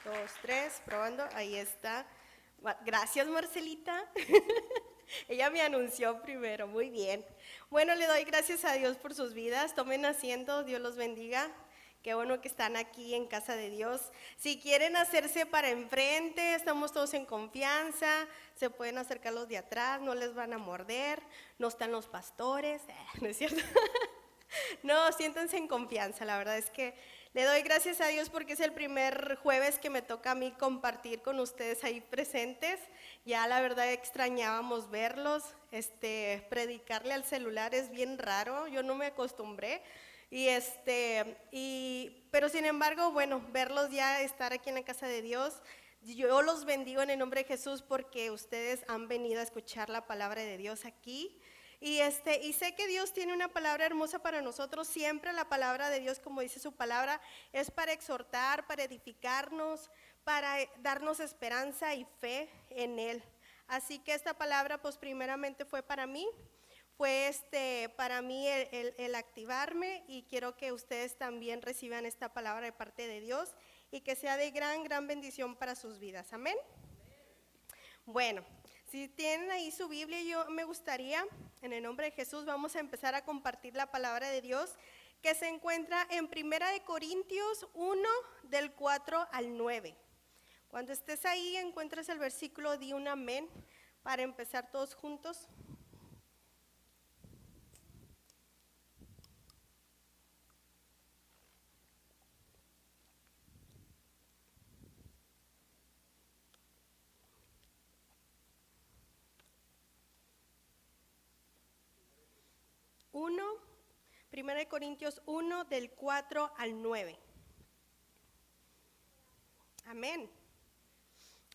Dos, tres, probando, ahí está. Gracias, Marcelita. Ella me anunció primero, muy bien. Bueno, le doy gracias a Dios por sus vidas. Tomen asiento, Dios los bendiga. Qué bueno que están aquí en casa de Dios. Si quieren hacerse para enfrente, estamos todos en confianza. Se pueden acercar los de atrás, no les van a morder. No están los pastores, ¿no es cierto? No, siéntense en confianza, la verdad es que le doy gracias a Dios porque es el primer jueves que me toca a mí compartir con ustedes ahí presentes. Ya la verdad extrañábamos verlos, predicarle al celular es bien raro, yo no me acostumbré. Pero sin embargo, bueno, verlos ya estar aquí en la casa de Dios, yo los bendigo en el nombre de Jesús porque ustedes han venido a escuchar la palabra de Dios aquí. Y sé que Dios tiene una palabra hermosa para nosotros. Siempre la palabra de Dios, como dice su palabra, es para exhortar, para edificarnos, para darnos esperanza y fe en Él. Así que esta palabra, pues primeramente fue para mí. Fue para mí el activarme, y quiero que ustedes también reciban esta palabra de parte de Dios y que sea de gran, gran bendición para sus vidas. Amén. Bueno, si tienen ahí su Biblia, yo me gustaría, en el nombre de Jesús, vamos a empezar a compartir la palabra de Dios que se encuentra en Primera de Corintios 1, del 4 al 9. Cuando estés ahí, encuentres el versículo, di un amén para empezar todos juntos. Primera de Corintios 1, del 4 al 9. Amén.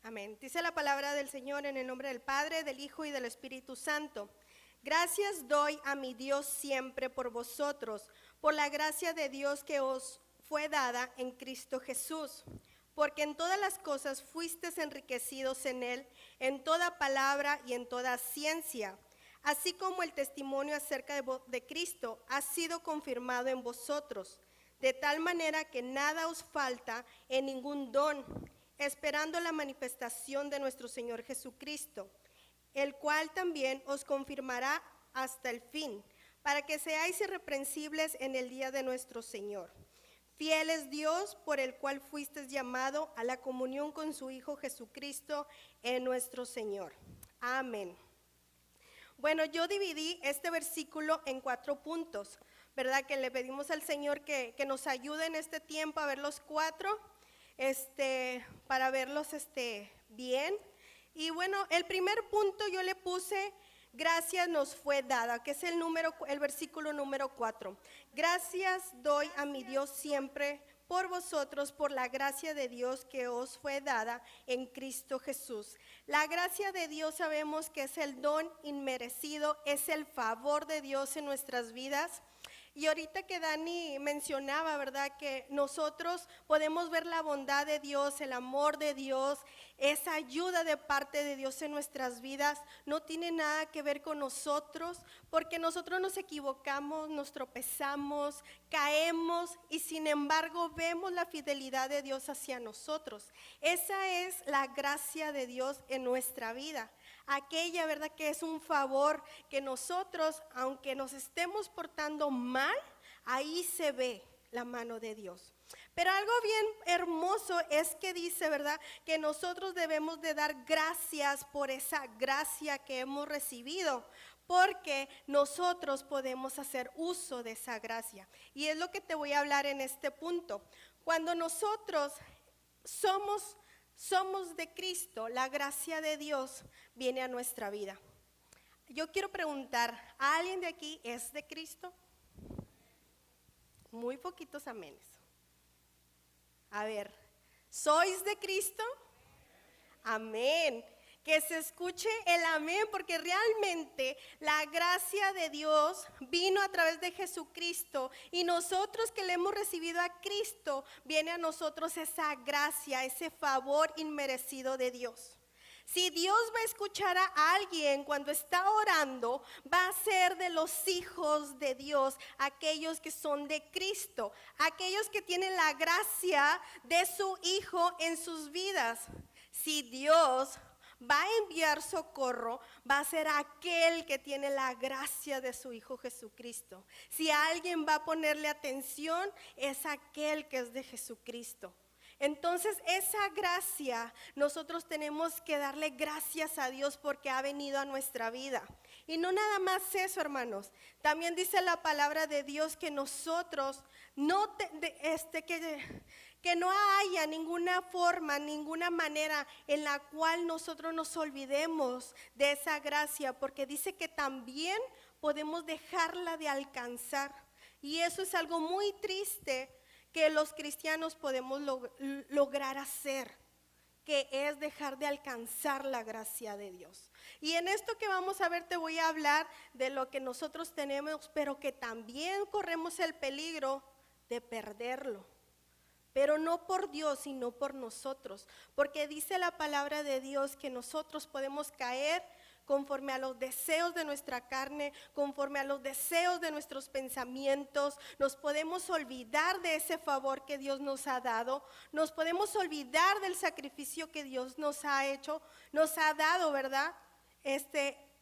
Amén. Dice la palabra del Señor en el nombre del Padre, del Hijo y del Espíritu Santo. Gracias doy a mi Dios siempre por vosotros, por la gracia de Dios que os fue dada en Cristo Jesús, porque en todas las cosas fuisteis enriquecidos en Él, en toda palabra y en toda ciencia, así como el testimonio acerca de Cristo ha sido confirmado en vosotros, de tal manera que nada os falta en ningún don, esperando la manifestación de nuestro Señor Jesucristo, el cual también os confirmará hasta el fin, para que seáis irreprensibles en el día de nuestro Señor. Fiel es Dios, por el cual fuisteis llamado a la comunión con su Hijo Jesucristo en nuestro Señor. Amén. Bueno, yo dividí este versículo en 4 puntos, ¿verdad? Que le pedimos al Señor que nos ayude en este tiempo a ver los 4, para verlos bien. Y bueno, el primer punto yo le puse, gracias nos fue dada, que es el versículo número 4. Gracias doy a mi Dios siempre por vosotros, por la gracia de Dios que os fue dada en Cristo Jesús. La gracia de Dios sabemos que es el don inmerecido, es el favor de Dios en nuestras vidas. Y ahorita que Dani mencionaba, ¿verdad? Que nosotros podemos ver la bondad de Dios, el amor de Dios, esa ayuda de parte de Dios en nuestras vidas, no tiene nada que ver con nosotros, porque nosotros nos equivocamos, nos tropezamos, caemos, y sin embargo vemos la fidelidad de Dios hacia nosotros. Esa es la gracia de Dios en nuestra vida. Aquella, ¿verdad? Que es un favor que nosotros, aunque nos estemos portando mal, ahí se ve la mano de Dios. Pero algo bien hermoso es que dice, ¿verdad? Que nosotros debemos de dar gracias por esa gracia que hemos recibido, porque nosotros podemos hacer uso de esa gracia. Y es lo que te voy a hablar en este punto. Cuando nosotros somos de Cristo, la gracia de Dios viene a nuestra vida. Yo quiero preguntar, ¿a alguien de aquí es de Cristo? Muy poquitos amenes. A ver, ¿sois de Cristo? Amén. Que se escuche el amén, porque realmente la gracia de Dios vino a través de Jesucristo, y nosotros que le hemos recibido a Cristo, viene a nosotros esa gracia, ese favor inmerecido de Dios. Si Dios va a escuchar a alguien cuando está orando, va a ser de los hijos de Dios, aquellos que son de Cristo, aquellos que tienen la gracia de su Hijo en sus vidas. Si Dios va a enviar socorro, va a ser aquel que tiene la gracia de su Hijo Jesucristo. Si alguien va a ponerle atención, es aquel que es de Jesucristo. Entonces esa gracia nosotros tenemos que darle gracias a Dios porque ha venido a nuestra vida. Y no nada más eso, hermanos. También dice la palabra de Dios que nosotros que no haya ninguna forma, ninguna manera en la cual nosotros nos olvidemos de esa gracia, porque dice que también podemos dejarla de alcanzar. Y eso es algo muy triste que los cristianos podemos lograr hacer, que es dejar de alcanzar la gracia de Dios. Y en esto que vamos a ver te voy a hablar de lo que nosotros tenemos, pero que también corremos el peligro de perderlo. Pero no por Dios, sino por nosotros, porque dice la palabra de Dios que nosotros podemos caer conforme a los deseos de nuestra carne, conforme a los deseos de nuestros pensamientos. Nos podemos olvidar de ese favor que Dios nos ha dado, nos podemos olvidar del sacrificio que Dios nos ha hecho, nos ha dado, ¿verdad?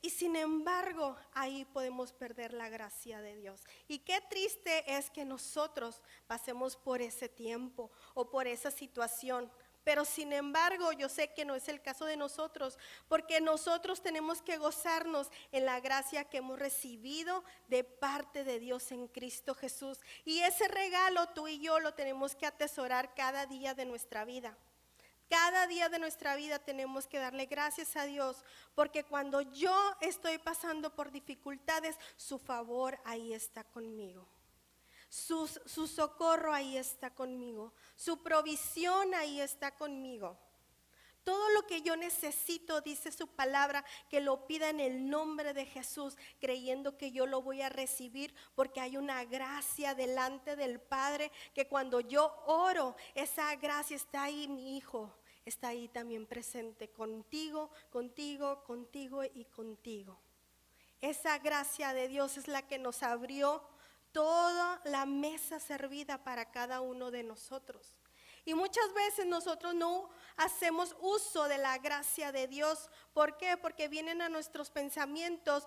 Y sin embargo, ahí podemos perder la gracia de Dios. Y qué triste es que nosotros pasemos por ese tiempo o por esa situación. Pero sin embargo, yo sé que no es el caso de nosotros, porque nosotros tenemos que gozarnos en la gracia que hemos recibido de parte de Dios en Cristo Jesús. Y ese regalo tú y yo lo tenemos que atesorar cada día de nuestra vida. Cada día de nuestra vida tenemos que darle gracias a Dios, porque cuando yo estoy pasando por dificultades, su favor ahí está conmigo. Su socorro ahí está conmigo, su provisión ahí está conmigo. Todo lo que yo necesito, dice su palabra, que lo pida en el nombre de Jesús, creyendo que yo lo voy a recibir, porque hay una gracia delante del Padre, que cuando yo oro, esa gracia está ahí, mi hijo, está ahí también presente contigo, contigo, contigo y contigo. Esa gracia de Dios es la que nos abrió toda la mesa servida para cada uno de nosotros. Y muchas veces nosotros no hacemos uso de la gracia de Dios. ¿Por qué? Porque vienen a nuestros pensamientos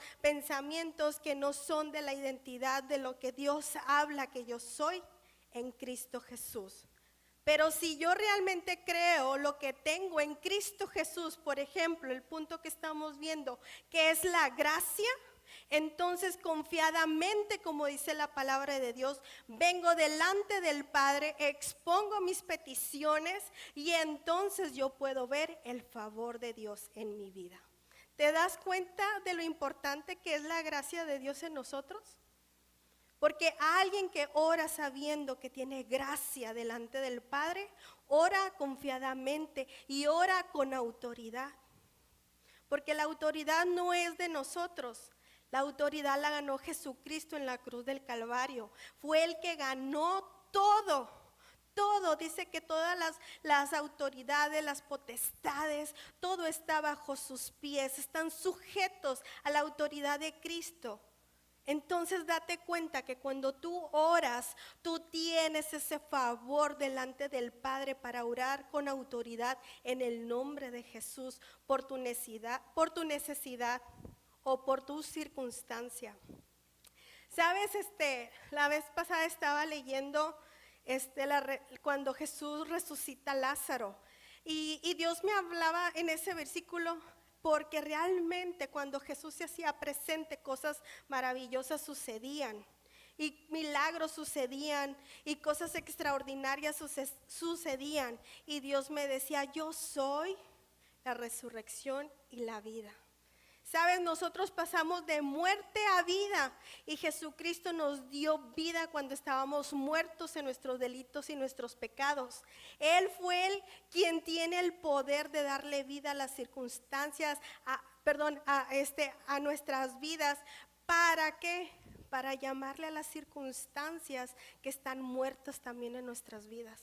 que no son de la identidad de lo que Dios habla que yo soy en Cristo Jesús. Pero si yo realmente creo lo que tengo en Cristo Jesús, por ejemplo, el punto que estamos viendo, que es la gracia, entonces confiadamente, como dice la palabra de Dios, vengo delante del Padre, expongo mis peticiones y entonces yo puedo ver el favor de Dios en mi vida. ¿Te das cuenta de lo importante que es la gracia de Dios en nosotros? Porque alguien que ora sabiendo que tiene gracia delante del Padre, ora confiadamente y ora con autoridad. Porque la autoridad no es de nosotros. La autoridad la ganó Jesucristo en la cruz del Calvario. Fue el que ganó todo. Todo, dice que todas las autoridades, las potestades, todo está bajo sus pies. Están sujetos a la autoridad de Cristo. Entonces date cuenta que cuando tú oras, tú tienes ese favor delante del Padre para orar con autoridad en el nombre de Jesús por tu necesidad o por tu circunstancia. Sabes, la vez pasada estaba leyendo cuando Jesús resucita a Lázaro y Dios me hablaba en ese versículo porque realmente cuando Jesús se hacía presente cosas maravillosas sucedían. Y milagros sucedían y cosas extraordinarias sucedían. Y Dios me decía, yo soy la resurrección y la vida. Sabes, nosotros pasamos de muerte a vida y Jesucristo nos dio vida cuando estábamos muertos en nuestros delitos y nuestros pecados. Él fue quien tiene el poder de darle vida a las circunstancias, a nuestras vidas. ¿Para qué? Para llamarle a las circunstancias que están muertas también en nuestras vidas.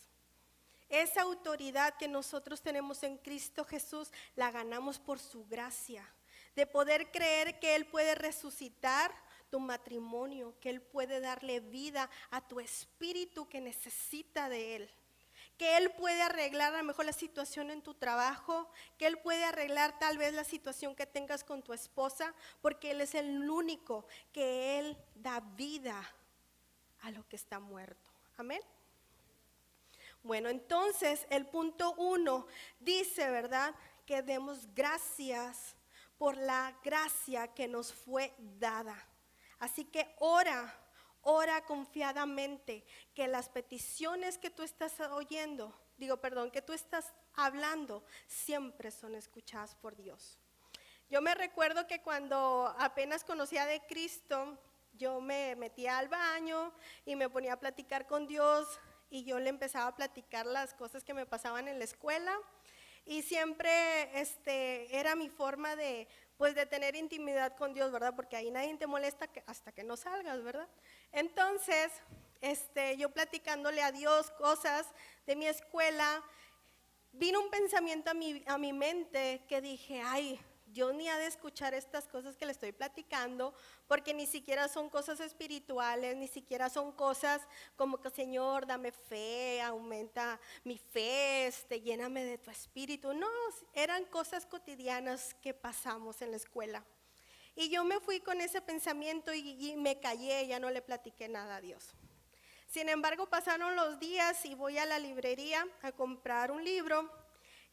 Esa autoridad que nosotros tenemos en Cristo Jesús la ganamos por su gracia, de poder creer que Él puede resucitar tu matrimonio, que Él puede darle vida a tu espíritu que necesita de Él, que Él puede arreglar a lo mejor la situación en tu trabajo, que Él puede arreglar tal vez la situación que tengas con tu esposa, porque Él es el único que Él da vida a lo que está muerto. Amén. Bueno, entonces el punto 1 dice, ¿verdad?, que demos gracias por la gracia que nos fue dada. Así que ora confiadamente que las peticiones que tú estás oyendo, que tú estás hablando, siempre son escuchadas por Dios. Yo me recuerdo que cuando apenas conocía de Cristo, yo me metía al baño y me ponía a platicar con Dios y yo le empezaba a platicar las cosas que me pasaban en la escuela y siempre era mi forma de tener intimidad con Dios, ¿verdad? Porque ahí nadie te molesta hasta que no salgas, ¿verdad? Entonces, yo platicándole a Dios cosas de mi escuela, vino un pensamiento a mi mente que dije, ay, yo ni ha de escuchar estas cosas que le estoy platicando, porque ni siquiera son cosas espirituales, ni siquiera son cosas como que Señor, dame fe, aumenta mi fe, lléname de tu espíritu. No, eran cosas cotidianas que pasamos en la escuela. Y yo me fui con ese pensamiento y me callé, ya no le platiqué nada a Dios. Sin embargo, pasaron los días y voy a la librería a comprar un libro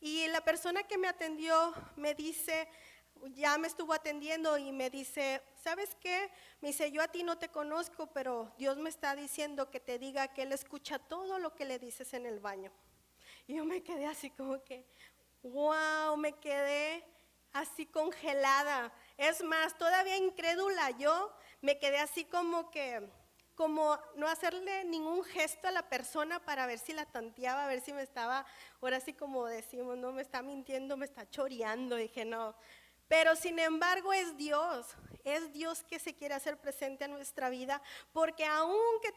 y la persona que me atendió me dice, ya me estuvo atendiendo y me dice, ¿sabes qué? Me dice, yo a ti no te conozco, pero Dios me está diciendo que te diga que Él escucha todo lo que le dices en el baño. Y yo me quedé así como que, wow, me quedé así congelada. Es más, todavía incrédula yo, me quedé así como no hacerle ningún gesto a la persona para ver si la tanteaba, a ver si me estaba, ahora sí como decimos, no me está mintiendo, me está choreando. Dije, no. Pero sin embargo es Dios que se quiere hacer presente en nuestra vida, porque aunque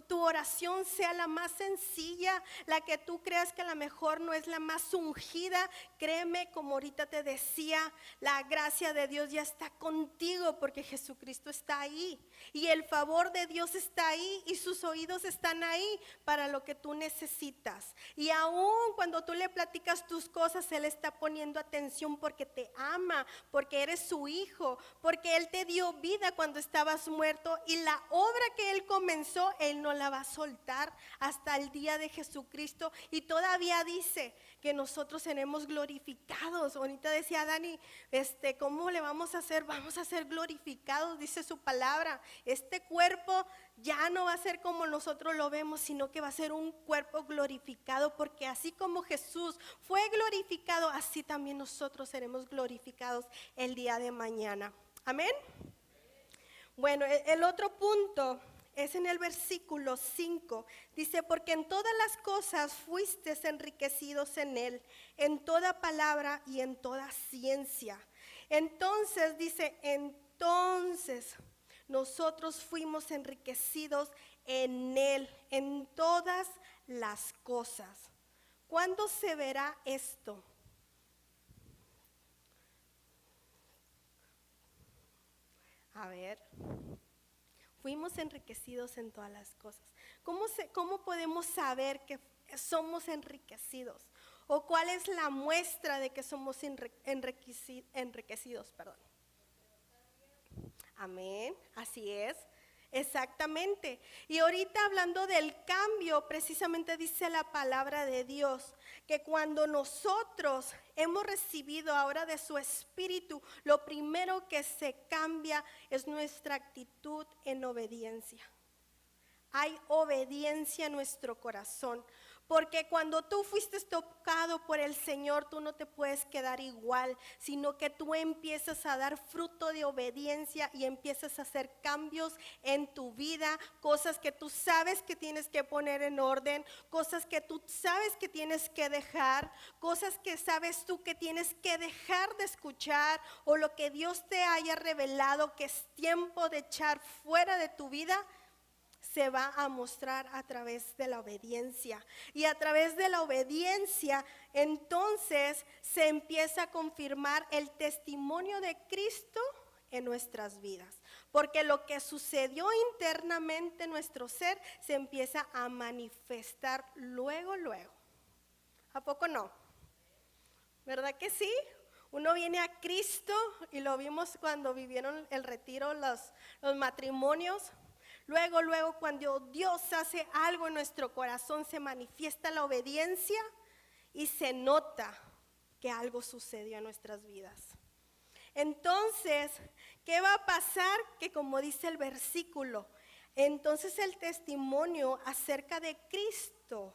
tu oración sea la más sencilla, la que tú creas que a lo mejor no es la más ungida, créeme, como ahorita te decía, la gracia de Dios ya está contigo, porque Jesucristo está ahí, y el favor de Dios está ahí, y sus oídos están ahí para lo que tú necesitas. Y aun cuando tú le platicas tus cosas, Él está poniendo atención porque te ama, porque eres su hijo, porque Él te dio vida cuando estabas muerto, y la obra que Él comenzó, Él no la va a soltar hasta el día de Jesucristo. Y todavía dice que nosotros seremos glorificados. Ahorita decía Dani, ¿cómo le vamos a hacer? Vamos a ser glorificados, dice su palabra. Este cuerpo ya no va a ser como nosotros lo vemos, sino que va a ser un cuerpo glorificado, porque así como Jesús fue glorificado, así también nosotros seremos glorificados el día de mañana. Amén. Bueno, el otro punto es en el versículo 5. Dice, porque en todas las cosas fuisteis enriquecidos en Él, en toda palabra y en toda ciencia. Entonces dice, entonces nosotros fuimos enriquecidos en Él, en todas las cosas. ¿Cuándo se verá esto? A ver, fuimos enriquecidos en todas las cosas. ¿Cómo podemos saber que somos enriquecidos? ¿O cuál es la muestra de que somos enriquecidos? Amén, así es. Exactamente. Y ahorita hablando del cambio, precisamente dice la palabra de Dios que cuando nosotros hemos recibido ahora de su espíritu, lo primero que se cambia es nuestra actitud en obediencia. Hay obediencia en nuestro corazón. Porque cuando tú fuiste tocado por el Señor, tú no te puedes quedar igual, sino que tú empiezas a dar fruto de obediencia y empiezas a hacer cambios en tu vida, cosas que tú sabes que tienes que poner en orden, cosas que tú sabes que tienes que dejar, cosas que sabes tú que tienes que dejar de escuchar, o lo que Dios te haya revelado que es tiempo de echar fuera de tu vida. se va a mostrar a través de la obediencia. Y a través de la obediencia, entonces se empieza a confirmar el testimonio de Cristo en nuestras vidas. Porque lo que sucedió internamente en nuestro ser se empieza a manifestar luego. ¿A poco no? ¿Verdad que sí? Uno viene a Cristo y lo vimos cuando vivieron el retiro, los matrimonios. Luego, cuando Dios hace algo en nuestro corazón, se manifiesta la obediencia y se nota que algo sucedió en nuestras vidas. Entonces, ¿qué va a pasar? Que como dice el versículo, entonces el testimonio acerca de Cristo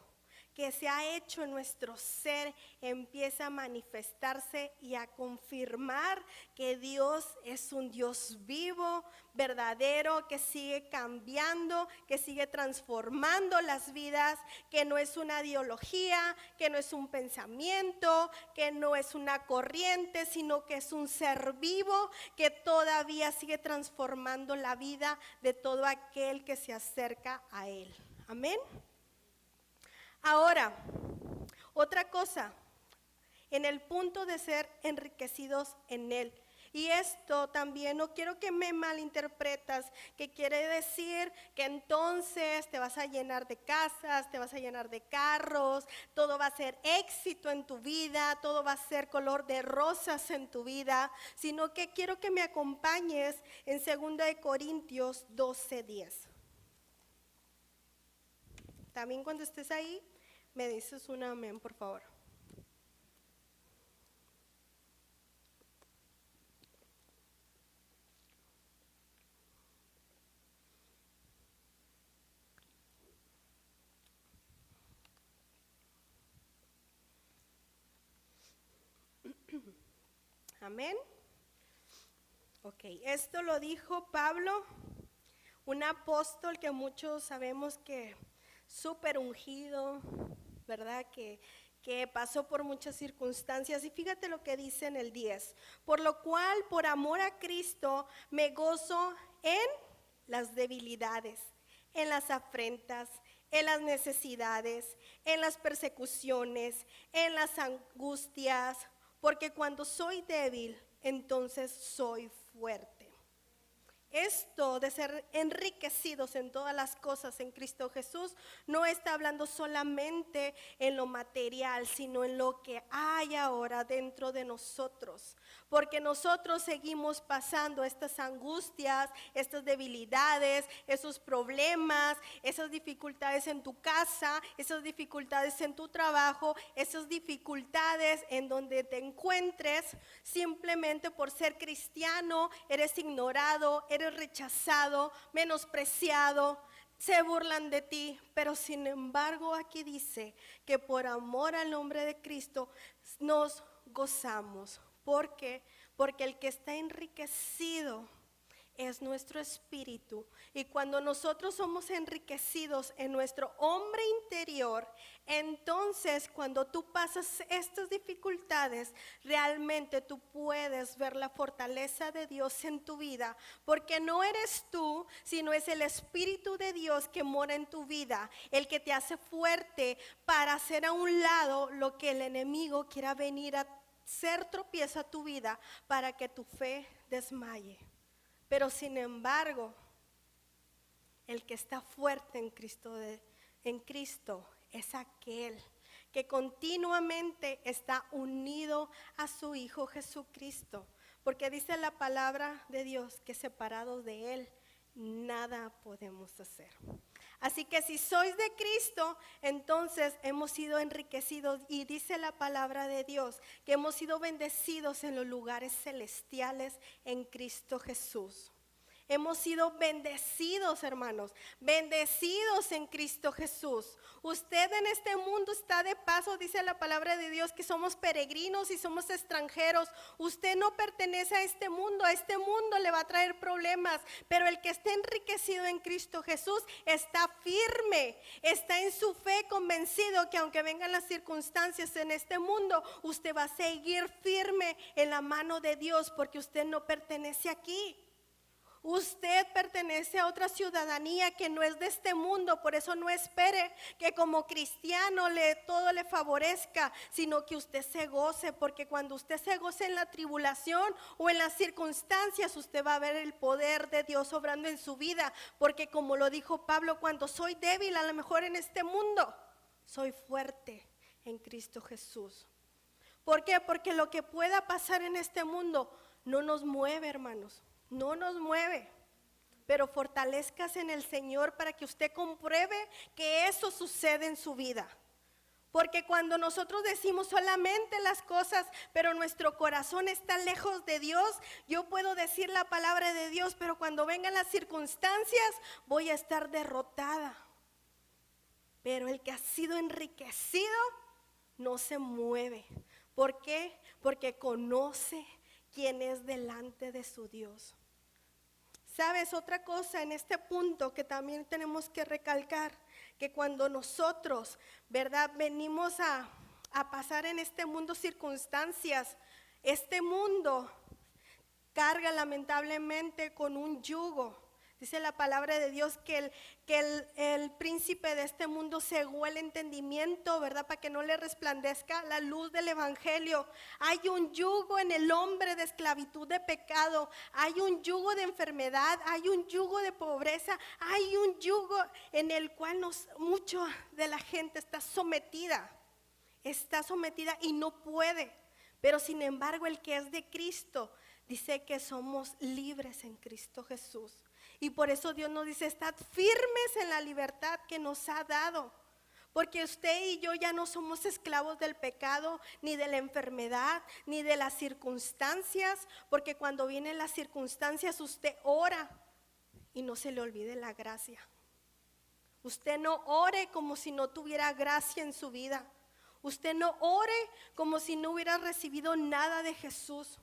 que se ha hecho en nuestro ser empieza a manifestarse y a confirmar que Dios es un Dios vivo, verdadero, que sigue cambiando, que sigue transformando las vidas, que no es una ideología, que no es un pensamiento, que no es una corriente, sino que es un ser vivo que todavía sigue transformando la vida de todo aquel que se acerca a Él. Amén. Ahora, otra cosa, en el punto de ser enriquecidos en Él. Y esto también, no quiero que me malinterpretas, que quiere decir que entonces te vas a llenar de casas, te vas a llenar de carros, todo va a ser éxito en tu vida, todo va a ser color de rosas en tu vida, sino que quiero que me acompañes en 2 Corintios 12:10. También cuando estés ahí, me dices un amén, por favor. Amén. Ok, esto lo dijo Pablo, un apóstol que muchos sabemos que súper ungido, ¿verdad? Que pasó por muchas circunstancias. Y fíjate lo que dice en el 10. Por lo cual, por amor a Cristo, me gozo en las debilidades, en las afrentas, en las necesidades, en las persecuciones, en las angustias, porque cuando soy débil, entonces soy fuerte. Esto de ser enriquecidos en todas las cosas en Cristo Jesús no está hablando solamente en lo material, sino en lo que hay ahora dentro de nosotros. Porque nosotros seguimos pasando estas angustias, estas debilidades, esos problemas, esas dificultades en tu casa, esas dificultades en tu trabajo, esas dificultades en donde te encuentres. Simplemente por ser cristiano eres ignorado, eres rechazado, menospreciado, se burlan de ti, pero sin embargo aquí dice que por amor al nombre de Cristo nos gozamos. ¿Por qué? Porque el que está enriquecido es nuestro espíritu, y cuando nosotros somos enriquecidos en nuestro hombre interior, entonces cuando tú pasas estas dificultades, realmente tú puedes ver la fortaleza de Dios en tu vida, porque no eres tú, sino es el Espíritu de Dios que mora en tu vida, el que te hace fuerte para hacer a un lado lo que el enemigo quiera venir a hacer tropiezo a tu vida para que tu fe desmaye. Pero sin embargo, el que está fuerte en Cristo es aquel que continuamente está unido a su Hijo Jesucristo. Porque dice la palabra de Dios que separados de Él, nada podemos hacer. Así que si sois de Cristo, entonces hemos sido enriquecidos, y dice la palabra de Dios que hemos sido bendecidos en los lugares celestiales en Cristo Jesús. Hemos sido bendecidos, hermanos, bendecidos en Cristo Jesús. Usted en este mundo está de paso, dice la palabra de Dios, que somos peregrinos y somos extranjeros. Usted no pertenece a este mundo le va a traer problemas, pero el que esté enriquecido en Cristo Jesús está firme, está en su fe convencido que aunque vengan las circunstancias en este mundo, usted va a seguir firme en la mano de Dios, porque usted no pertenece aquí. Usted pertenece a otra ciudadanía que no es de este mundo, por eso no espere que como cristiano todo le favorezca, sino que usted se goce, porque cuando usted se goce en la tribulación o en las circunstancias, usted va a ver el poder de Dios obrando en su vida, porque como lo dijo Pablo, cuando soy débil a lo mejor en este mundo, soy fuerte en Cristo Jesús. ¿Por qué? Porque lo que pueda pasar en este mundo no nos mueve, hermanos. No nos mueve, pero fortalezcas en el Señor para que usted compruebe que eso sucede en su vida. Porque cuando nosotros decimos solamente las cosas, pero nuestro corazón está lejos de Dios, yo puedo decir la palabra de Dios, pero cuando vengan las circunstancias voy a estar derrotada. Pero el que ha sido enriquecido no se mueve. ¿Por qué? Porque conoce quién es delante de su Dios. ¿Sabes? Otra cosa en este punto que también tenemos que recalcar, que cuando nosotros, ¿verdad?, venimos a pasar en este mundo circunstancias, este mundo carga lamentablemente con un yugo. Dice la palabra de Dios que el príncipe de este mundo cegó el entendimiento, ¿verdad? Para que no le resplandezca la luz del evangelio. Hay un yugo en el hombre de esclavitud de pecado. Hay un yugo de enfermedad. Hay un yugo de pobreza. Hay un yugo en el cual mucho de la gente está sometida. Está sometida y no puede. Pero sin embargo, el que es de Cristo dice que somos libres en Cristo Jesús. Y por eso Dios nos dice, estad firmes en la libertad que nos ha dado. Porque usted y yo ya no somos esclavos del pecado, ni de la enfermedad, ni de las circunstancias. Porque cuando vienen las circunstancias usted ora y no se le olvide la gracia. Usted no ore como si no tuviera gracia en su vida. Usted no ore como si no hubiera recibido nada de Jesús.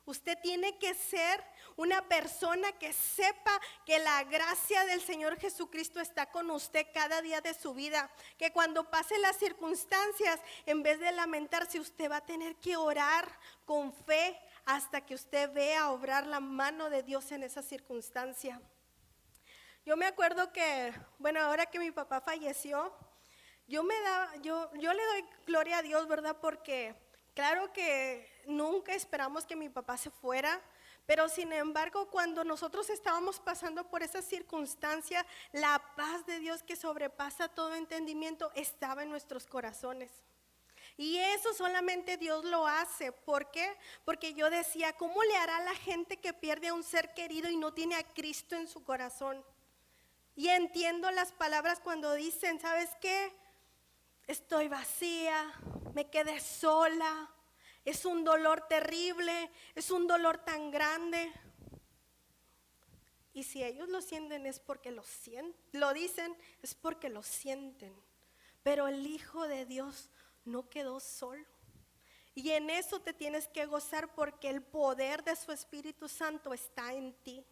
Usted tiene que ser una persona que sepa que la gracia del Señor Jesucristo está con usted cada día de su vida. Que cuando pasen las circunstancias, en vez de lamentarse, usted va a tener que orar con fe hasta que usted vea obrar la mano de Dios en esa circunstancia. Yo me acuerdo que, bueno, ahora que mi papá falleció, yo le doy gloria a Dios, ¿verdad? Porque claro que nunca esperamos que mi papá se fuera, pero sin embargo, cuando nosotros estábamos pasando por esa circunstancia, la paz de Dios que sobrepasa todo entendimiento estaba en nuestros corazones. Y eso solamente Dios lo hace. ¿Por qué? Porque yo decía, ¿cómo le hará la gente que pierde a un ser querido y no tiene a Cristo en su corazón? Y entiendo las palabras cuando dicen, ¿sabes qué? Estoy vacía, me quedé sola, es un dolor terrible, es un dolor tan grande. Y si ellos lo sienten es porque lo dicen, es porque lo sienten. Pero el Hijo de Dios no quedó solo. Y en eso te tienes que gozar porque el poder de su Espíritu Santo está en ti.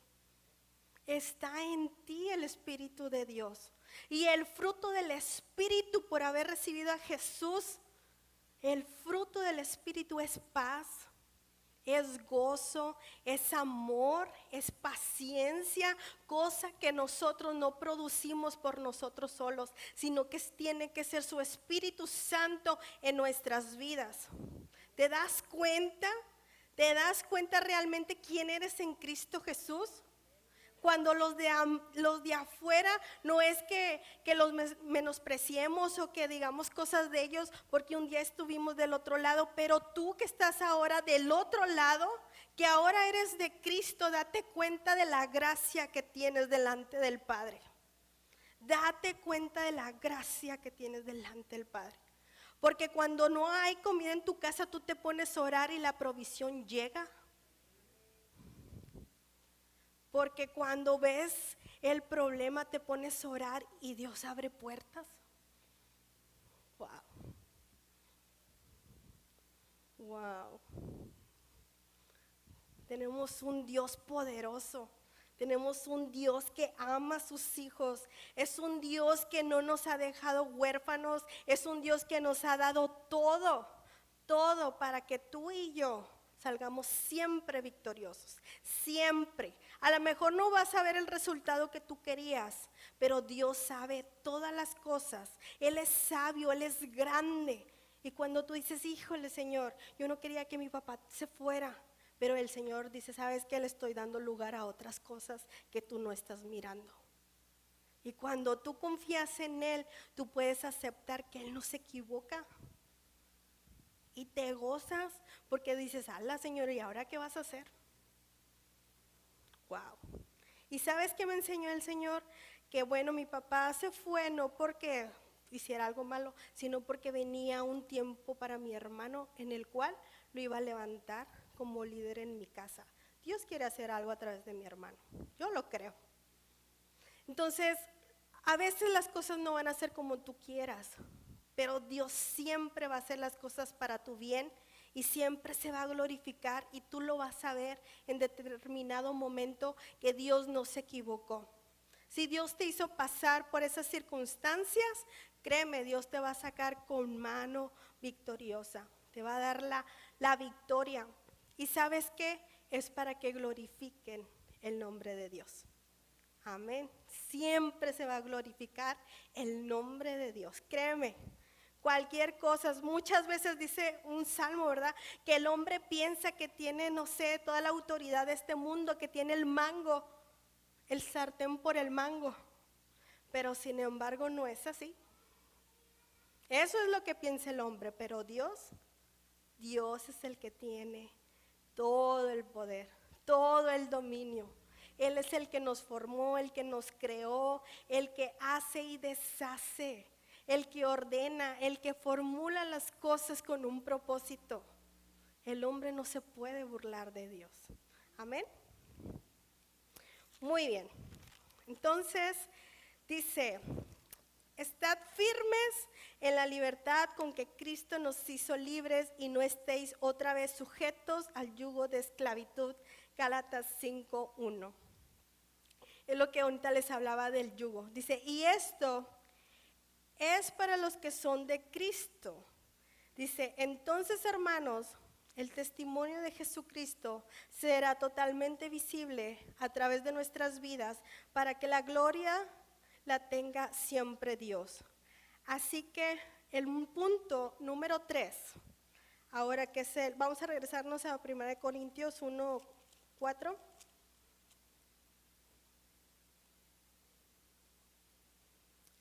Está en ti el Espíritu de Dios. Y el fruto del Espíritu por haber recibido a Jesús, el fruto del Espíritu es paz, es gozo, es amor, es paciencia, cosa que nosotros no producimos por nosotros solos, sino que tiene que ser su Espíritu Santo en nuestras vidas. ¿Te das cuenta? ¿Te das cuenta realmente quién eres en Cristo Jesús? Cuando los de afuera no es que los menospreciemos o que digamos cosas de ellos porque un día estuvimos del otro lado, pero tú que estás ahora del otro lado, que ahora eres de Cristo, date cuenta de la gracia que tienes delante del Padre. Date cuenta de la gracia que tienes delante del Padre. Porque cuando no hay comida en tu casa, tú te pones a orar y la provisión llega. Porque cuando ves el problema te pones a orar y Dios abre puertas. Wow. Wow. Tenemos un Dios poderoso. Tenemos un Dios que ama a sus hijos. Es un Dios que no nos ha dejado huérfanos. Es un Dios que nos ha dado todo, todo para que tú y yo salgamos siempre victoriosos, siempre. A lo mejor no vas a ver el resultado que tú querías, pero Dios sabe todas las cosas. Él es sabio, Él es grande. Y cuando tú dices, híjole Señor, yo no quería que mi papá se fuera, pero el Señor dice, ¿sabes qué? Le estoy dando lugar a otras cosas que tú no estás mirando. Y cuando tú confías en Él, tú puedes aceptar que Él no se equivoca. Y te gozas porque dices, ala Señor, ¿y ahora qué vas a hacer? Wow. ¿Y sabes qué me enseñó el Señor? Que bueno, mi papá se fue no porque hiciera algo malo, sino porque venía un tiempo para mi hermano en el cual lo iba a levantar como líder en mi casa. Dios quiere hacer algo a través de mi hermano, yo lo creo. Entonces, a veces las cosas no van a ser como tú quieras, pero Dios siempre va a hacer las cosas para tu bien y siempre se va a glorificar y tú lo vas a ver en determinado momento que Dios no se equivocó. Si Dios te hizo pasar por esas circunstancias, créeme, Dios te va a sacar con mano victoriosa, te va a dar la victoria. ¿Y sabes qué? Es para que glorifiquen el nombre de Dios. Amén. Siempre se va a glorificar el nombre de Dios. Créeme, cualquier cosa, muchas veces dice un salmo, ¿verdad? Que el hombre piensa que tiene, no sé, toda la autoridad de este mundo, que tiene el mango, el sartén por el mango. Pero sin embargo no es así. Eso es lo que piensa el hombre, pero Dios es el que tiene todo el poder, todo el dominio. Él es el que nos formó, el que nos creó, el que hace y deshace, el que ordena, el que formula las cosas con un propósito. El hombre no se puede burlar de Dios. Amén. Muy bien. Entonces, dice, estad firmes en la libertad con que Cristo nos hizo libres y no estéis otra vez sujetos al yugo de esclavitud. Gálatas 5:1. Es lo que ahorita les hablaba del yugo. Dice, y esto es para los que son de Cristo. Dice, entonces hermanos, el testimonio de Jesucristo será totalmente visible a través de nuestras vidas para que la gloria la tenga siempre Dios. Así que el punto número 3, ahora que es vamos a regresarnos a 1 Corintios 1:4.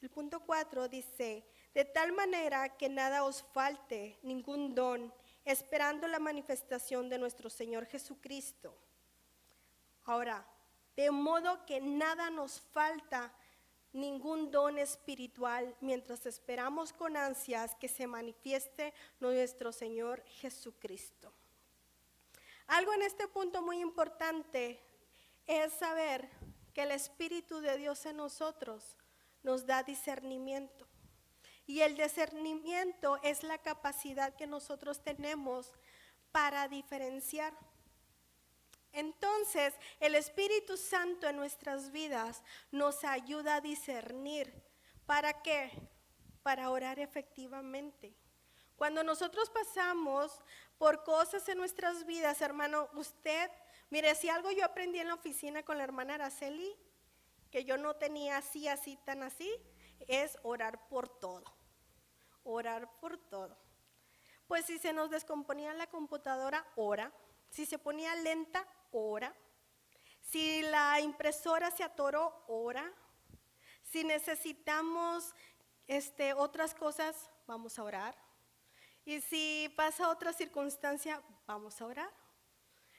El punto 4 dice, de tal manera que nada os falte ningún don, esperando la manifestación de nuestro Señor Jesucristo. Ahora, de modo que nada nos falta ningún don espiritual mientras esperamos con ansias que se manifieste nuestro Señor Jesucristo. Algo en este punto muy importante es saber que el Espíritu de Dios en nosotros nos da discernimiento. Y el discernimiento es la capacidad que nosotros tenemos para diferenciar. Entonces, el Espíritu Santo en nuestras vidas nos ayuda a discernir. ¿Para qué? Para orar efectivamente. Cuando nosotros pasamos por cosas en nuestras vidas, hermano, usted, mire, si algo yo aprendí en la oficina con la hermana Araceli, que yo no tenía así, tan así, es orar por todo. Orar por todo. Pues si se nos descomponía la computadora, ora. Si se ponía lenta, ora. Si la impresora se atoró, ora. Si necesitamos otras cosas, vamos a orar. Y si pasa otra circunstancia, vamos a orar.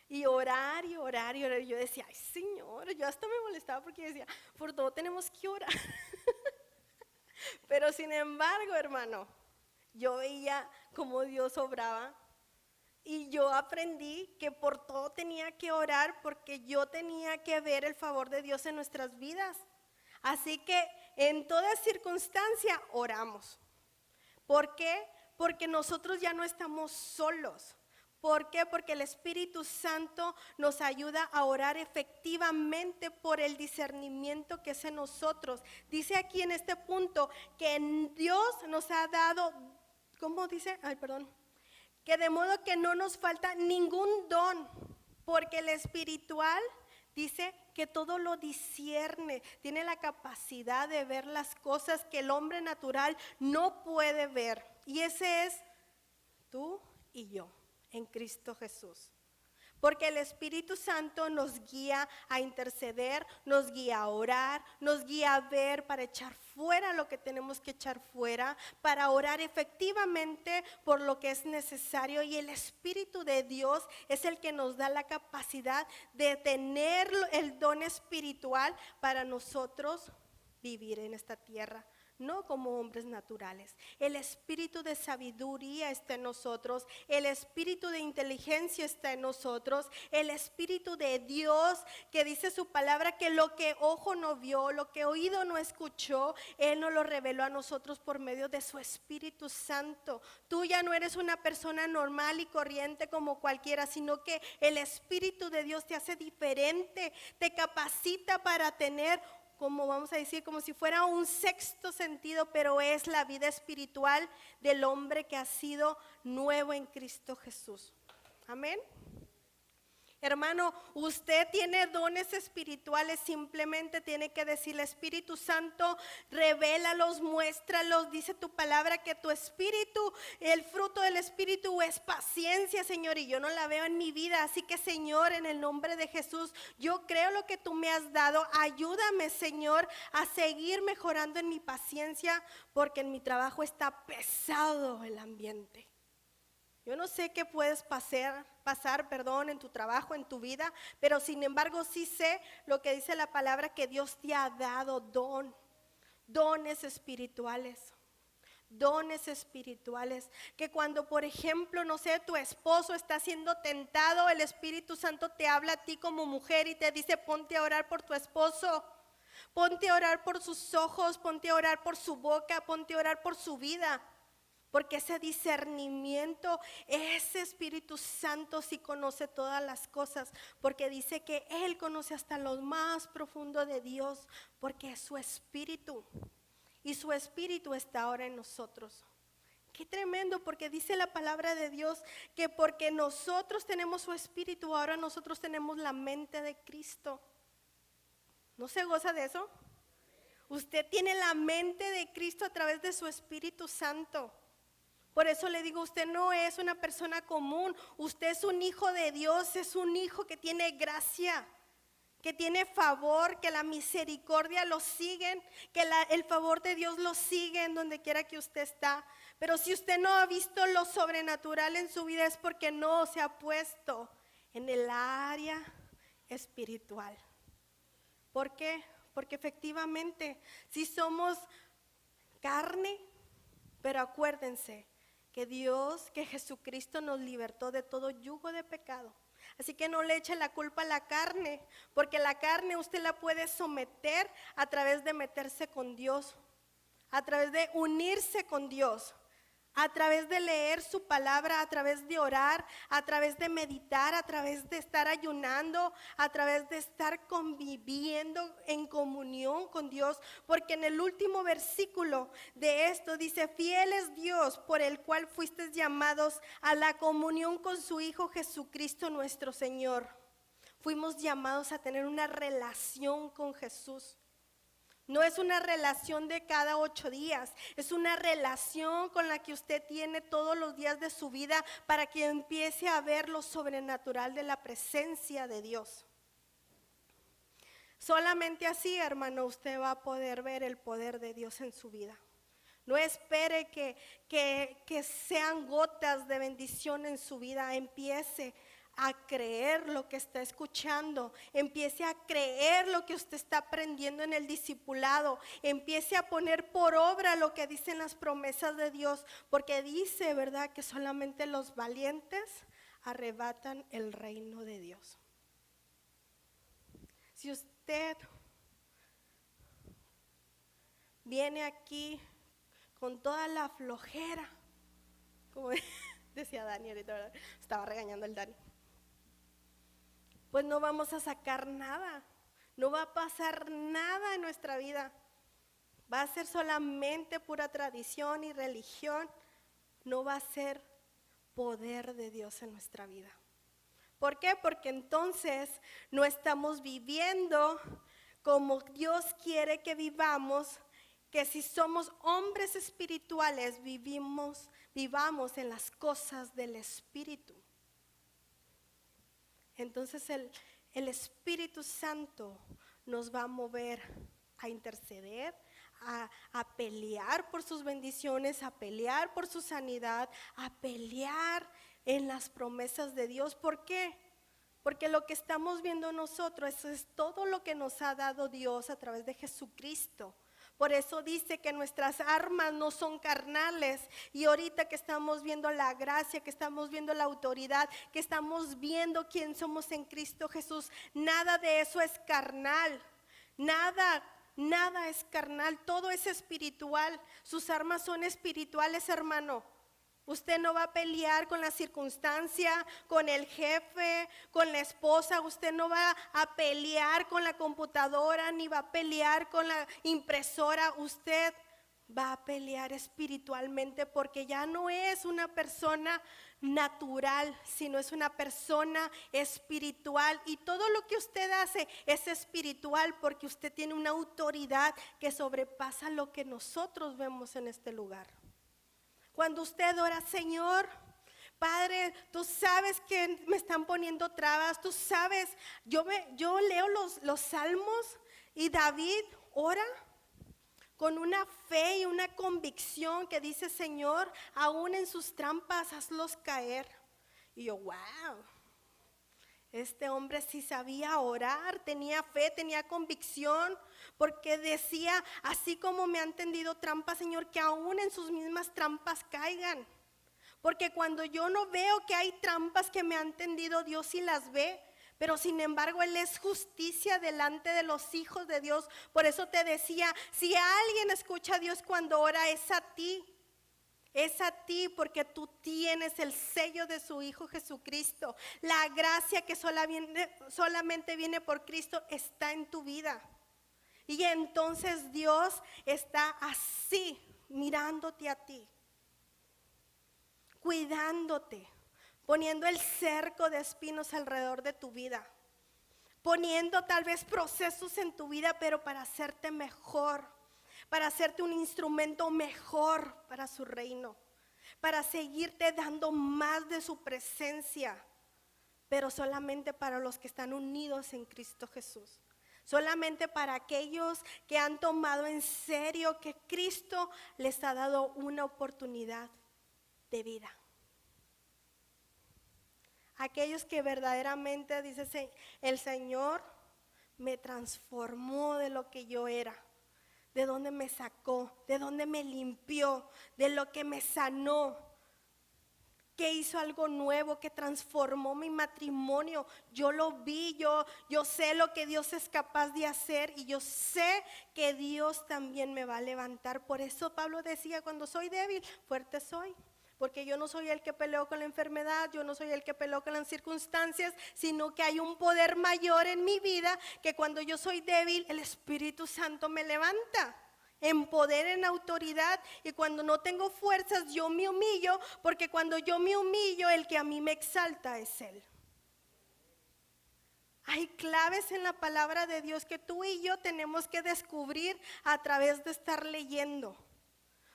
Y orar y orar y orar. Y yo decía, ay Señor, yo hasta me molestaba porque decía, por todo tenemos que orar. Pero sin embargo, hermano, yo veía cómo Dios obraba. Y yo aprendí que por todo tenía que orar porque yo tenía que ver el favor de Dios en nuestras vidas. Así que en toda circunstancia oramos. ¿Por qué? Porque nosotros ya no estamos solos. ¿Por qué? Porque el Espíritu Santo nos ayuda a orar efectivamente por el discernimiento que es en nosotros. Dice aquí en este punto que Dios nos ha dado, ¿cómo dice? Que de modo que no nos falta ningún don, porque el espiritual Dice que todo lo discierne, tiene la capacidad de ver las cosas que el hombre natural no puede ver. Y ese es tú y yo, en Cristo Jesús. Porque el Espíritu Santo nos guía a interceder, nos guía a orar, nos guía a ver para echar fuera lo que tenemos que echar fuera, para orar efectivamente por lo que es necesario. Y el Espíritu de Dios es el que nos da la capacidad de tener el don espiritual para nosotros vivir en esta tierra. No como hombres naturales. El espíritu de sabiduría está en nosotros, el espíritu de inteligencia está en nosotros, el espíritu de Dios, que dice su palabra que lo que ojo no vio, lo que oído no escuchó, Él nos lo reveló a nosotros por medio de su Espíritu Santo. Tú ya no eres una persona normal y corriente como cualquiera, sino que el Espíritu de Dios te hace diferente, te capacita para tener, como vamos a decir, como si fuera un sexto sentido, pero es la vida espiritual del hombre que ha sido nuevo en Cristo Jesús. Amén. Hermano, usted tiene dones espirituales, simplemente tiene que decirle: Espíritu Santo, revélalos, muéstralos. Dice tu palabra que tu espíritu, el fruto del espíritu es paciencia, Señor, y yo no la veo en mi vida. Así que, Señor, en el nombre de Jesús, yo creo lo que tú me has dado. Ayúdame, Señor, a seguir mejorando en mi paciencia, porque en mi trabajo está pesado el ambiente. Yo no sé qué puedes pasar, en tu trabajo, en tu vida, pero sin embargo sí sé lo que dice la palabra, que Dios te ha dado dones espirituales. Dones espirituales, que cuando, por ejemplo, no sé, tu esposo está siendo tentado, el Espíritu Santo te habla a ti como mujer y te dice: ponte a orar por tu esposo, ponte a orar por sus ojos, ponte a orar por su boca, ponte a orar por su vida. Porque ese discernimiento, ese Espíritu Santo sí conoce todas las cosas, porque dice que Él conoce hasta lo más profundo de Dios, porque es su Espíritu, y su Espíritu está ahora en nosotros. Qué tremendo, porque dice la palabra de Dios que porque nosotros tenemos su Espíritu, ahora nosotros tenemos la mente de Cristo. ¿No se goza de eso? Usted tiene la mente de Cristo a través de su Espíritu Santo. Por eso le digo, usted no es una persona común, usted es un hijo de Dios, es un hijo que tiene gracia, que tiene favor, que la misericordia lo sigue, que el favor de Dios lo sigue en donde quiera que usted está. Pero si usted no ha visto lo sobrenatural en su vida, es porque no se ha puesto en el área espiritual. ¿Por qué? Porque efectivamente, si somos carne, pero acuérdense que Jesucristo nos libertó de todo yugo de pecado. Así que no le eche la culpa a la carne, porque la carne usted la puede someter a través de meterse con Dios, a través de unirse con Dios, a través de leer su palabra, a través de orar, a través de meditar, a través de estar ayunando, a través de estar conviviendo en comunión con Dios. Porque en el último versículo de esto dice: fiel es Dios, por el cual fuisteis llamados a la comunión con su Hijo Jesucristo nuestro Señor. Fuimos llamados a tener una relación con Jesús. No es una relación de cada 8 días, es una relación con la que usted tiene todos los días de su vida, para que empiece a ver lo sobrenatural de la presencia de Dios. Solamente así, hermano, usted va a poder ver el poder de Dios en su vida. No espere que sean gotas de bendición en su vida. Empiece a creer lo que está escuchando, empiece a creer lo que usted está aprendiendo en el discipulado, empiece a poner por obra lo que dicen las promesas de Dios, porque dice, ¿verdad?, que solamente los valientes arrebatan el reino de Dios. Si usted viene aquí con toda la flojera, como decía Dani ahorita, ¿verdad? Estaba regañando el Dani, pues no vamos a sacar nada, no va a pasar nada en nuestra vida. Va a ser solamente pura tradición y religión, no va a ser poder de Dios en nuestra vida. ¿Por qué? Porque entonces no estamos viviendo como Dios quiere que vivamos, que si somos hombres espirituales, vivamos en las cosas del Espíritu. Entonces el Espíritu Santo nos va a mover a interceder, a pelear por sus bendiciones, a pelear por su sanidad, a pelear en las promesas de Dios. ¿Por qué? Porque lo que estamos viendo nosotros, eso es todo lo que nos ha dado Dios a través de Jesucristo. Por eso dice que nuestras armas no son carnales. Y ahorita que estamos viendo la gracia, que estamos viendo la autoridad, que estamos viendo quién somos en Cristo Jesús, nada de eso es carnal. Nada es carnal, todo es espiritual. Sus armas son espirituales, hermano. Usted no va a pelear con la circunstancia, con el jefe, con la esposa. Usted no va a pelear con la computadora, ni va a pelear con la impresora. Usted va a pelear espiritualmente, porque ya no es una persona natural, sino es una persona espiritual. Y todo lo que usted hace es espiritual, porque usted tiene una autoridad que sobrepasa lo que nosotros vemos en este lugar. Cuando usted ora, Señor, Padre, tú sabes que me están poniendo trabas, tú sabes, yo leo los salmos y David ora con una fe y una convicción que dice, Señor, aún en sus trampas hazlos caer. Y yo, wow, este hombre sí sabía orar, tenía fe, tenía convicción, porque decía, así como me han tendido trampas, Señor, que aún en sus mismas trampas caigan. Porque cuando yo no veo que hay trampas que me han tendido, Dios sí las ve. Pero sin embargo, Él es justicia delante de los hijos de Dios. Por eso te decía, si alguien escucha a Dios cuando ora, es a ti. Es a ti, porque tú tienes el sello de su Hijo Jesucristo. La gracia que solamente viene por Cristo está en tu vida. Y entonces Dios está así, mirándote a ti, cuidándote, poniendo el cerco de espinos alrededor de tu vida, poniendo tal vez procesos en tu vida, pero para hacerte mejor, para hacerte un instrumento mejor para su reino, para seguirte dando más de su presencia, pero solamente para los que están unidos en Cristo Jesús. Solamente para aquellos que han tomado en serio que Cristo les ha dado una oportunidad de vida. Aquellos que verdaderamente, dice el Señor, me transformó de lo que yo era, de donde me sacó, de donde me limpió, de lo que me sanó, que hizo algo nuevo, que transformó mi matrimonio. Yo lo vi, yo sé lo que Dios es capaz de hacer, y yo sé que Dios también me va a levantar. Por eso Pablo decía, cuando soy débil, fuerte soy. Porque yo no soy el que peleó con la enfermedad, yo no soy el que peleó con las circunstancias, sino que hay un poder mayor en mi vida, que cuando yo soy débil, el Espíritu Santo me levanta en poder, en autoridad. Y cuando no tengo fuerzas, yo me humillo, porque cuando yo me humillo, el que a mí me exalta es Él. Hay claves en la palabra de Dios que tú y yo tenemos que descubrir a través de estar leyendo,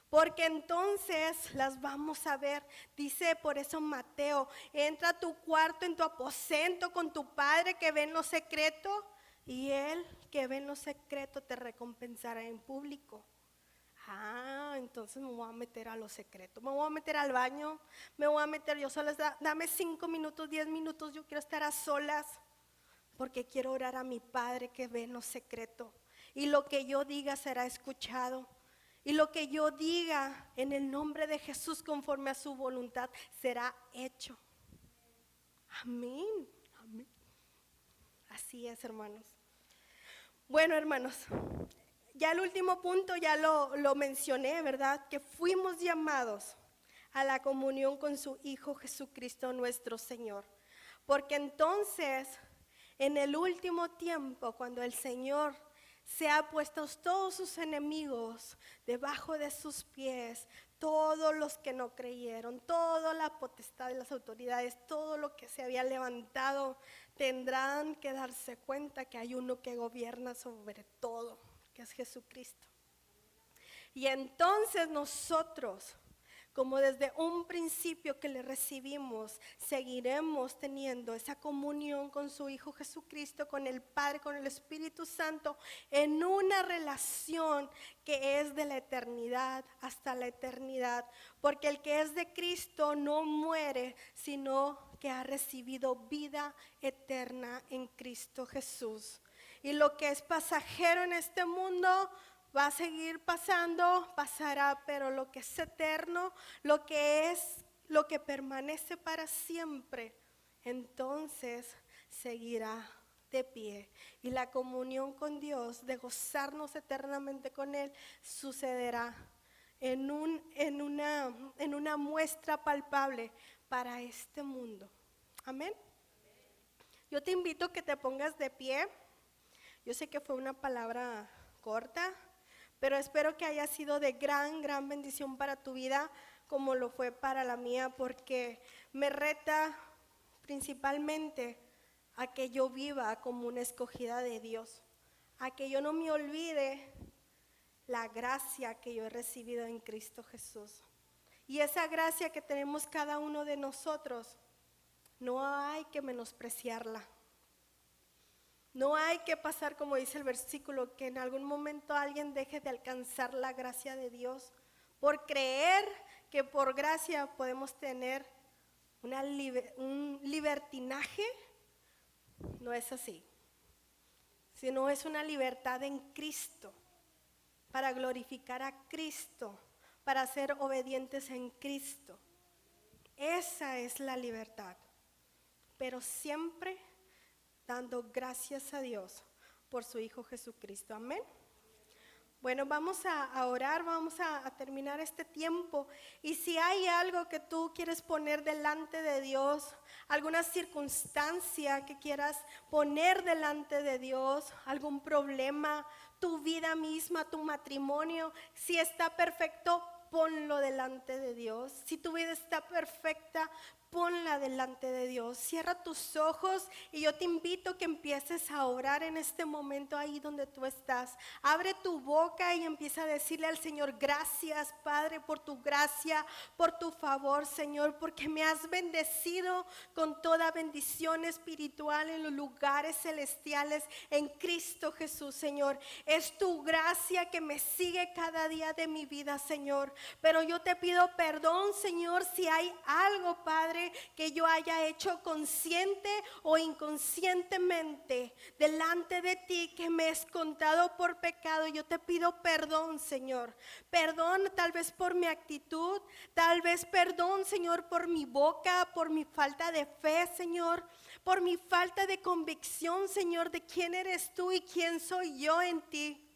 porque entonces las vamos a ver. Dice por eso Mateo, entra a tu cuarto, en tu aposento con tu Padre que ve en lo secreto, y Él que ve en lo secreto te recompensará en público. Entonces me voy a meter a lo secreto, me voy a meter al baño, me voy a meter yo sola. Dame 5 minutos, 10 minutos, yo quiero estar a solas, porque quiero orar a mi Padre que ve en lo secreto, y lo que yo diga será escuchado. Y lo que yo diga en el nombre de Jesús, conforme a su voluntad, será hecho. Amén, amén. Así es, hermanos. Bueno, hermanos, ya el último punto ya lo mencioné, ¿verdad? Que fuimos llamados a la comunión con su Hijo Jesucristo nuestro Señor. Porque entonces, en el último tiempo, cuando el Señor se ha puesto todos sus enemigos debajo de sus pies, todos los que no creyeron, toda la potestad de las autoridades, todo lo que se había levantado, tendrán que darse cuenta que hay uno que gobierna sobre todo, que es Jesucristo. Y entonces nosotros, como desde un principio que le recibimos, seguiremos teniendo esa comunión con su Hijo Jesucristo, con el Padre, con el Espíritu Santo, en una relación que es de la eternidad hasta la eternidad. Porque el que es de Cristo no muere, sino que ha recibido vida eterna en Cristo Jesús. Y lo que es pasajero en este mundo va a seguir pasando, pasará, pero lo que es eterno, lo que permanece para siempre, entonces seguirá de pie. Y la comunión con Dios, de gozarnos eternamente con Él, sucederá en una muestra palpable para este mundo. Amén. Yo te invito a que te pongas de pie. Yo sé que fue una palabra corta, pero espero que haya sido de gran bendición para tu vida, como lo fue para la mía, porque me reta principalmente a que yo viva como una escogida de Dios, a que yo no me olvide la gracia que yo he recibido en Cristo Jesús. Y esa gracia que tenemos cada uno de nosotros, no hay que menospreciarla. No hay que pasar, como dice el versículo, que en algún momento alguien deje de alcanzar la gracia de Dios por creer que por gracia podemos tener un libertinaje. No es así, sino es una libertad en Cristo, para glorificar a Cristo, para ser obedientes en Cristo. Esa es la libertad, pero siempre dando gracias a Dios por su Hijo Jesucristo. Amén. Bueno, vamos a orar, vamos a terminar este tiempo. Y si hay algo que tú quieres poner delante de Dios, alguna circunstancia que quieras poner delante de Dios, algún problema, tu vida misma, tu matrimonio, si está perfecto, ponlo delante de Dios. Si tu vida está perfecta, ponla delante de Dios. Cierra tus ojos y yo te invito a que empieces a orar en este momento ahí donde tú estás. Abre tu boca y empieza a decirle al Señor: gracias, Padre, por tu gracia, por tu favor, Señor, porque me has bendecido con toda bendición espiritual en los lugares celestiales en Cristo Jesús, Señor. Es tu gracia que me sigue cada día de mi vida, Señor. Pero yo te pido perdón, Señor, si hay algo, Padre, que yo haya hecho consciente o inconscientemente delante de ti, que me es contado por pecado. Yo te pido perdón, Señor. Perdón tal vez por mi actitud, tal vez perdón, Señor, por mi boca, por mi falta de fe, Señor, por mi falta de convicción, Señor, de quién eres tú y quién soy yo en ti.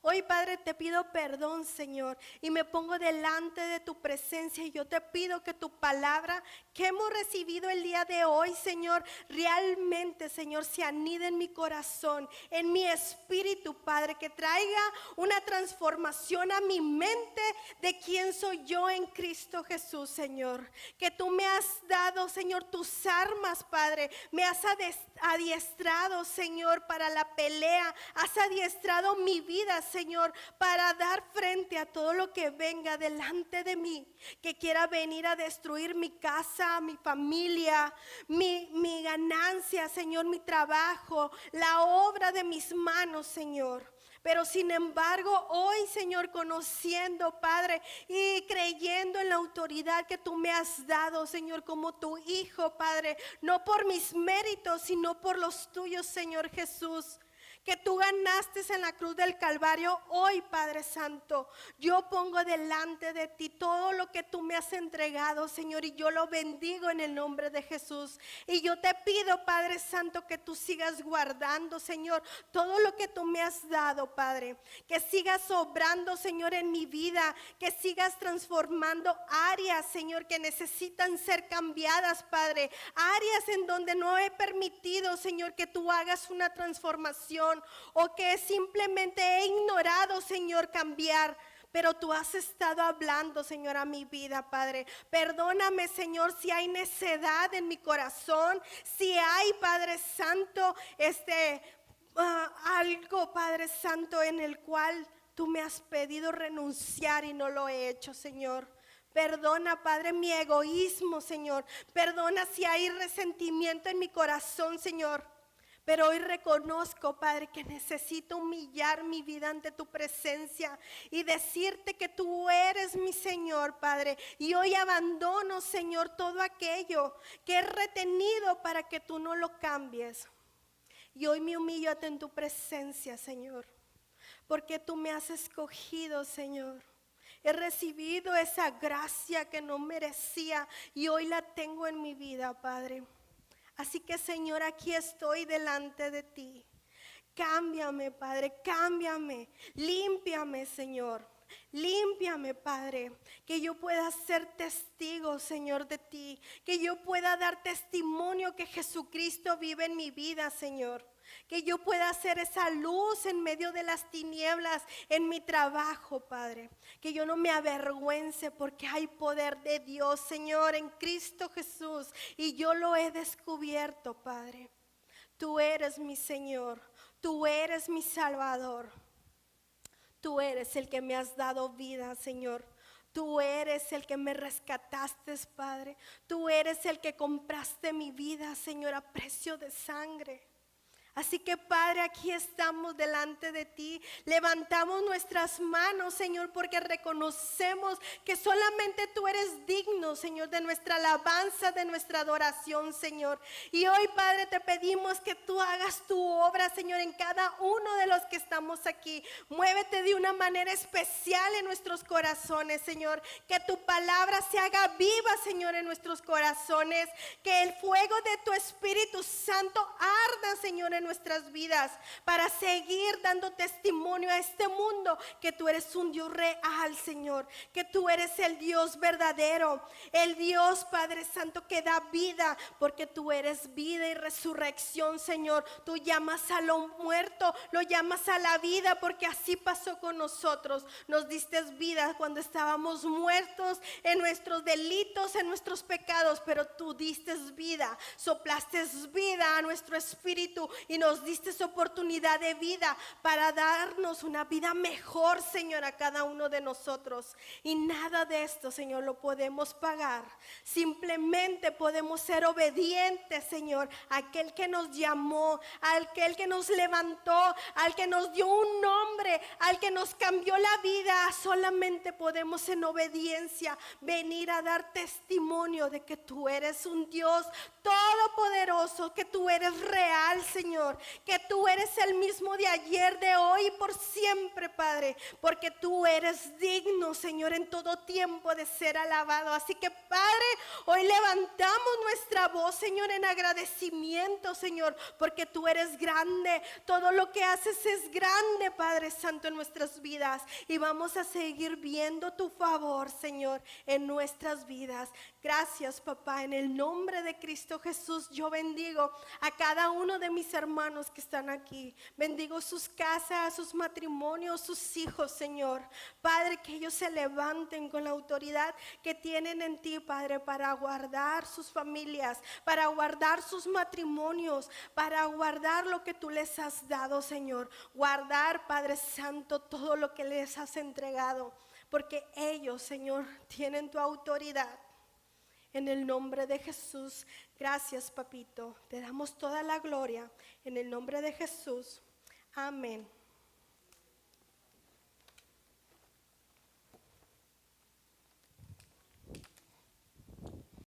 Hoy, Padre, te pido perdón, Señor, y me pongo delante de tu presencia, y yo te pido que tu palabra que hemos recibido el día de hoy, Señor, realmente, Señor, se anide en mi corazón, en mi espíritu, Padre, que traiga una transformación a mi mente de quién soy yo en Cristo Jesús, Señor. Que tú me has dado, Señor, tus armas, Padre, me has adiestrado, Señor, para la pelea, has adiestrado mi vida, Señor, para dar frente a todo lo que venga delante de mí, que quiera venir a destruir mi casa, mi familia, mi ganancia, Señor, mi trabajo, la obra de mis manos, Señor. Pero sin embargo, hoy, Señor, conociendo, Padre, y creyendo en la autoridad que tú me has dado, Señor, como tu Hijo, Padre, no por mis méritos, sino por los tuyos, Señor Jesús, que tú ganaste en la cruz del Calvario. Hoy, Padre Santo, yo pongo delante de ti todo lo que tú me has entregado, Señor, y yo lo bendigo en el nombre de Jesús. Y yo te pido, Padre Santo, que tú sigas guardando, Señor, todo lo que tú me has dado, Padre, que sigas obrando, Señor, en mi vida, que sigas transformando áreas, Señor, que necesitan ser cambiadas, Padre, áreas en donde no he permitido, Señor, que tú hagas una transformación, o que simplemente he ignorado, Señor, cambiar. pero tú has estado hablando, Señor, a mi vida, Padre. Perdóname, Señor, si hay necedad en mi corazón, si hay, Padre Santo, algo, Padre Santo, en el cual tú me has pedido renunciar y no lo he hecho, Señor. Perdona, Padre, mi egoísmo, Señor. Perdona si hay resentimiento en mi corazón, Señor. Pero hoy reconozco, Padre, que necesito humillar mi vida ante tu presencia y decirte que tú eres mi Señor, Padre. Y hoy abandono, Señor, todo aquello que he retenido para que tú no lo cambies. Y hoy me humillo en tu presencia, Señor, porque tú me has escogido, Señor. He recibido esa gracia que no merecía y hoy la tengo en mi vida, Padre. Así que, Señor, aquí estoy delante de ti. Cámbiame, Padre, cámbiame. Límpiame, Señor. Límpiame, Padre, que yo pueda ser testigo, Señor, de ti. Que yo pueda dar testimonio que Jesucristo vive en mi vida, Señor. Que yo pueda ser esa luz en medio de las tinieblas en mi trabajo, Padre. Que yo no me avergüence porque hay poder de Dios, Señor, en Cristo Jesús. Y yo lo he descubierto, Padre. Tú eres mi Señor. Tú eres mi Salvador. Tú eres el que me has dado vida, Señor. Tú eres el que me rescataste, Padre. Tú eres el que compraste mi vida, Señor, a precio de sangre. Así que, Padre, aquí estamos delante de ti. Levantamos nuestras manos, Señor, porque reconocemos que solamente tú eres digno, Señor, de nuestra alabanza, de nuestra adoración, Señor. Y hoy, Padre, te pedimos que tú hagas tu obra, Señor, en cada uno de los que estamos aquí. Muévete de una manera especial en nuestros corazones, Señor. Que tu palabra se haga viva, Señor, en nuestros corazones. Que el fuego de tu Espíritu Santo arda, Señor, en nuestras vidas, para seguir dando testimonio a este mundo que tú eres un Dios real, Señor, que tú eres el Dios verdadero, el Dios, Padre Santo, que da vida, porque tú eres vida y resurrección, Señor. Tú llamas a lo muerto, lo llamas a la vida, porque así pasó con nosotros. Nos diste vida cuando estábamos muertos en nuestros delitos, en nuestros pecados, pero tú diste vida, soplaste vida a nuestro espíritu y nos diste oportunidad de vida para darnos una vida mejor, Señor, a cada uno de nosotros. Y nada de esto, Señor, lo podemos pagar. Simplemente podemos ser obedientes, Señor, a aquel que nos llamó, a aquel que nos levantó, al que nos dio un nombre, al que nos cambió la vida. Solamente podemos en obediencia venir a dar testimonio de que tú eres un Dios todopoderoso, que tú eres real, Señor, que tú eres el mismo de ayer, de hoy y por siempre, Padre, porque tú eres digno, Señor, en todo tiempo de ser alabado. Así que, Padre, hoy levantamos nuestra voz, Señor, en agradecimiento, Señor, porque tú eres grande. Todo lo que haces es grande, Padre Santo, en nuestras vidas, y vamos a seguir viendo tu favor, Señor, en nuestras vidas. Gracias, papá. En el nombre de Cristo Jesús, yo bendigo a cada uno de mis hermanos que están aquí. Bendigo sus casas, sus matrimonios, sus hijos, Señor. Padre, que ellos se levanten con la autoridad que tienen en ti, Padre, para guardar sus familias, para guardar sus matrimonios, para guardar lo que tú les has dado, Señor. Guardar, Padre Santo, todo lo que les has entregado, porque ellos, Señor, tienen tu autoridad. En el nombre de Jesús, gracias, papito. Te damos toda la gloria. En el nombre de Jesús, amén.